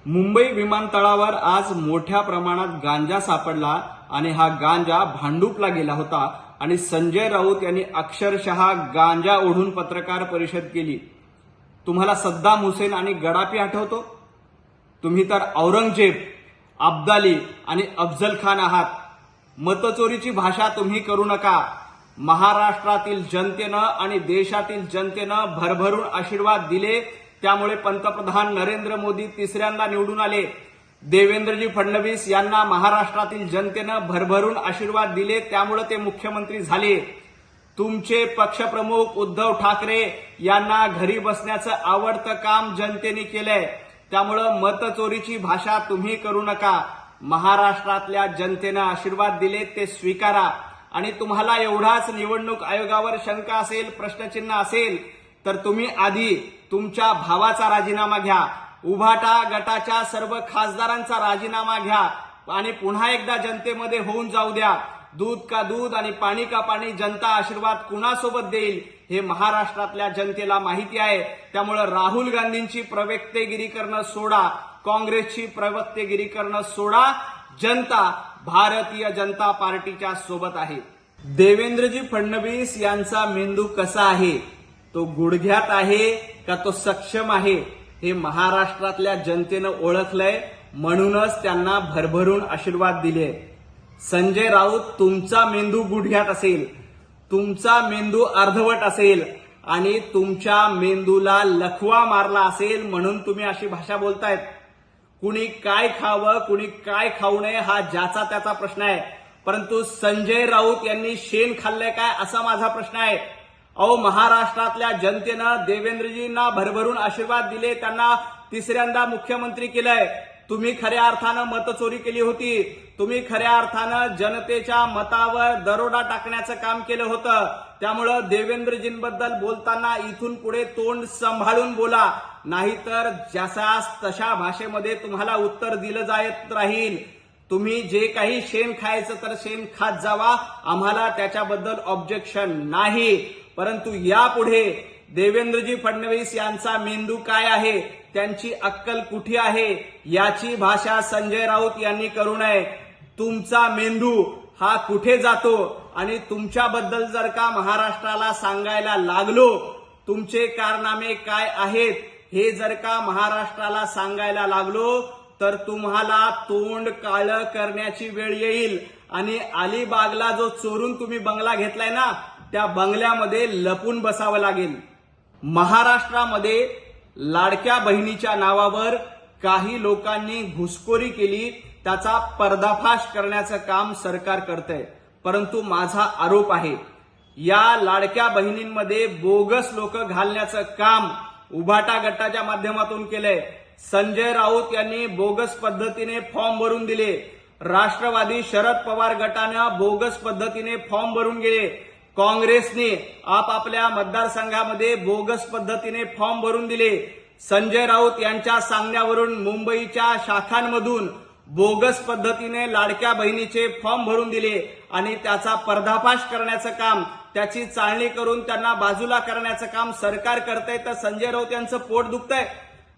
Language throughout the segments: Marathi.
मुंबई विमानतळावर आज मोठ्या प्रमाणात गांजा सापडला आणि हा गांजा भांडूपला गेला होता आणि संजय राऊत यांनी अक्षरशः गांजा ओढून पत्रकार परिषद केली। तुम्हाला सद्दाम हुसेन आणि गडापी आठवतो? तुम्ही तर औरंगजेब, अब्दाली आणि अफजल खान आहात। मतचोरीची भाषा तुम्ही करू नका। महाराष्ट्रातील जनतेनं आणि देशातील जनतेनं भरभरून आशीर्वाद दिले, त्यामुळे पंतप्रधान नरेंद्र मोदी तिसऱ्यांदा निवडून आले। देवेंद्रजी फडणवीस यांना महाराष्ट्रातील जनतेनं भरभरून आशीर्वाद दिले, त्यामुळे ते मुख्यमंत्री झाले। तुमचे पक्षप्रमुख उद्धव ठाकरे यांना घरी बसण्याचं आवडतं काम जनतेने केलंय, त्यामुळे मतचोरीची भाषा तुम्ही करू नका। महाराष्ट्रातल्या जनतेनं आशीर्वाद दिले ते स्वीकारा। आणि तुम्हाला एवढाच निवडणूक आयोगावर शंका असेल, प्रश्नचिन्ह असेल, तर तुम्ही आधी तुमच्या भावाचा राजीनामा घ्या, उभाटा गटाच्या सर्व खासदारांचा राजीनामा घ्या आणि पुन्हा एकदा जनतेमध्ये होऊन जाऊ द्या। दूध का दूध आणि पाणी का पाणी, जनता आशीर्वाद कुणासोबत देईल हे महाराष्ट्रातल्या जनतेला माहिती आहे। त्यामुळे राहुल गांधींची प्रवक्तेगिरी करणं सोडा, काँग्रेसची प्रवक्तेगिरी करणं सोडा। जनता भारतीय जनता पार्टीच्या सोबत आहे। देवेंद्रजी फडणवीस यांचा मेंदू कसा आहे, तो गुडघ्यात आहे का तो सक्षम आहे, हे महाराष्ट्रातल्या जनतेनं ओळखलंय, म्हणूनच त्यांना भरभरून आशीर्वाद दिले। संजय राऊत, तुमचा मेंदू गुडघ्यात असेल, तुमचा मेंदू अर्धवट असेल आणि तुमच्या मेंदूला लखवा मारला असेल, म्हणून तुम्ही अशी भाषा बोलतायत। कुणी काय खावं, कुणी काय खाऊ नये हा ज्याचा त्याचा प्रश्न आहे, परंतु संजय राऊत यांनी शेण खाल्लंय काय असा माझा प्रश्न आहे। अहो, महाराष्ट्रातल्या जनतेनं देवेंद्रजींना भरभरून आशीर्वाद दिले, त्यांना तिसऱ्यांदा मुख्यमंत्री केलंय। तुम्ही खऱ्या अर्थानं मतचोरी केली होती, तुम्ही खऱ्या अर्थानं जनतेच्या मतावर दरोडा टाकण्याचं काम केलं होतं। त्यामुळं देवेंद्रजींबद्दल बोलताना इथून पुढे तोंड सांभाळून बोला, नाहीतर जसास तशा भाषेमध्ये तुम्हाला उत्तर दिलं जात राहील। तुम्ही जे काही शेण खायचं तर शेण खात जावा, आम्हाला त्याच्याबद्दल ऑब्जेक्शन नाही, परंतु यापुढे देवेंद्रजी फडणवीस यांचा मेंदू काय आहे, त्यांची अक्कल कुठे आहे, याची भाषा संजय राऊत यांनी करू नये। तुमचा मेंदू हा कुठे जातो आणि तुमच्याबद्दल जर का महाराष्ट्राला सांगायला लागलो, तुमचे कारनामे काय आहेत हे जर का महाराष्ट्राला सांगायला लागलो, तर तुम्हाला तोंड काळं करण्याची वेळ येईल आणि अलिबागला जो चोरून तुम्ही बंगला घेतलाय ना, त्या बंगल्यामध्ये लपून बसावं लागेल। महाराष्ट्रामध्ये लाडक्या बहिणीच्या नावावर काही लोकांनी घुसखोरी केली, त्याचा पर्दाफाश करण्याचं काम सरकार करतंय, परंतु माझा आरोप आहे, या लाडक्या बहिणींमध्ये बोगस लोक घालण्याचं काम उभाटा गटाच्या माध्यमातून केलंय। संजय राऊत यांनी बोगस पद्धतीने फॉर्म भरून दिले, राष्ट्रवादी शरद पवार गटानं बोगस पद्धतीने फॉर्म भरून गेले, काँग्रेसने आपापल्या मतदारसंघामध्ये बोगस पद्धतीने फॉर्म भरून दिले। संजय राऊत यांच्या सांगण्यावरून मुंबईच्या शाखांमधून बोगस पद्धतीने लाडक्या बहिणीचे फॉर्म भरून दिले आणि त्याचा पर्दाफाश करण्याचं काम, त्याची चाळणी करून त्यांना बाजूला करण्याचं काम सरकार करतंय, तर संजय राऊत यांचं पोट दुखतंय।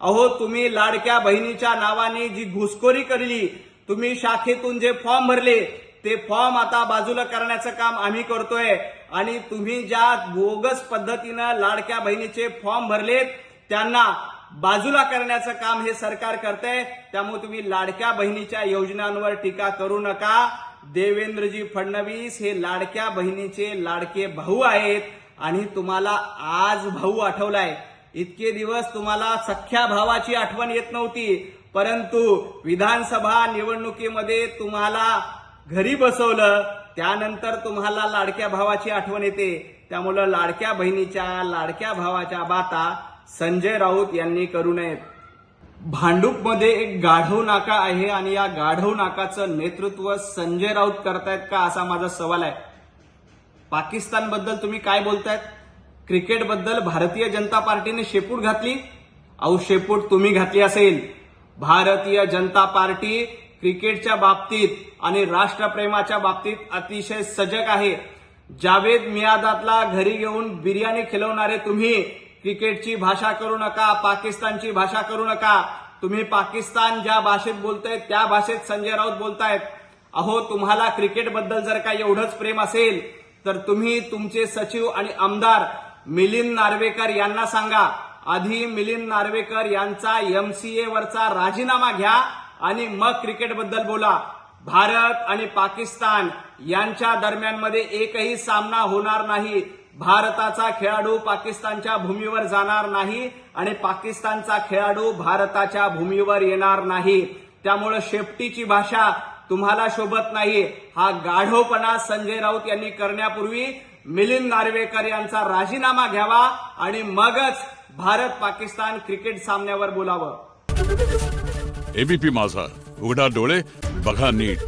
अहो, तुम्ही लाडक्या बहिणीच्या नावाने जी घुसखोरी केली, तुम्ही शाखेतून जे फॉर्म भरले, ते फॉर्म आता बाजूला करण्याचं काम आम्ही करतोय आणि तुम्ही ज्या बोगस पद्धतीनं लाडक्या बहिणीचे फॉर्म भरलेत त्यांना बाजूला करण्याचं काम हे सरकार करतंय। त्यामुळे तुम्ही लाडक्या बहिणीच्या योजनांवर टीका करू नका। देवेंद्रजी फडणवीस हे लाडक्या बहिणीचे लाडके भाऊ आहेत आणि तुम्हाला आज भाऊ आठवलाय। इतके दिवस तुम्हाला सख्या भावाची आठवण येत नव्हती, परंतु विधानसभा निवडणुकीमध्ये तुम्हाला घरी बसवलं, त्यानंतर तुम्हाला लाडक्या भावाची आठवण येते। त्यामुळे लाडक्या बहिणीच्या, लाडक्या भावाच्या बाता संजय राऊत यांनी करू नयेत। भांडूपमध्ये एक गाढव नाका आहे आणि या गाढव नाकाचं नेतृत्व संजय राऊत करतायत का, असा माझा सवाल आहे। पाकिस्तानबद्दल तुम्ही काय बोलतायत? क्रिकेटबद्दल भारतीय जनता पार्टीने शेपूट घातली। अहो, शेपूट तुम्ही घातली असेल। भारतीय जनता पार्टी क्रिकेटच्या बाबतीत आणि राष्ट्रप्रेमाच्या बाबतीत अतिशय सजग आहे। जावेद मियादादला घरी घेऊन बिर्याणी खिलवणारे तुम्ही क्रिकेटची भाषा करू नका, पाकिस्तानची भाषा करू नका। तुम्ही पाकिस्तान ज्या भाषेत बोलतायत त्या भाषेत संजय राऊत बोलतायत. अहो, तुम्हाला क्रिकेटबद्दल जर का एवढंच प्रेम असेल तर तुम्ही तुमचे सचिव आणि आमदार मिलिंद नार्वेकर यांना सांगा, आधी मिलिंद नार्वेकर यांचा MCA वरचा राजीनामा घ्या आणि मग क्रिकेटबद्दल बोला. भारत आणि पाकिस्तान यांच्या दरम्यानमध्ये एकही सामना होणार नाही. भारताचा खेळाडू पाकिस्तानच्या भूमीवर जाणार नाही आणि पाकिस्तानचा खेळाडू भारताच्या भूमीवर येणार नाही. त्यामुळे शेपटीची भाषा तुम्हाला शोभत नाही. हा गाढवपणा संजय राऊत यांनी करण्यापूर्वी मिलिंद नार्वेकर यांचा राजीनामा घ्यावा आणि मगच भारत पाकिस्तान क्रिकेट सामन्यावर बोलावं. एबीपी माझा, उघडा डोळे बघा नीट.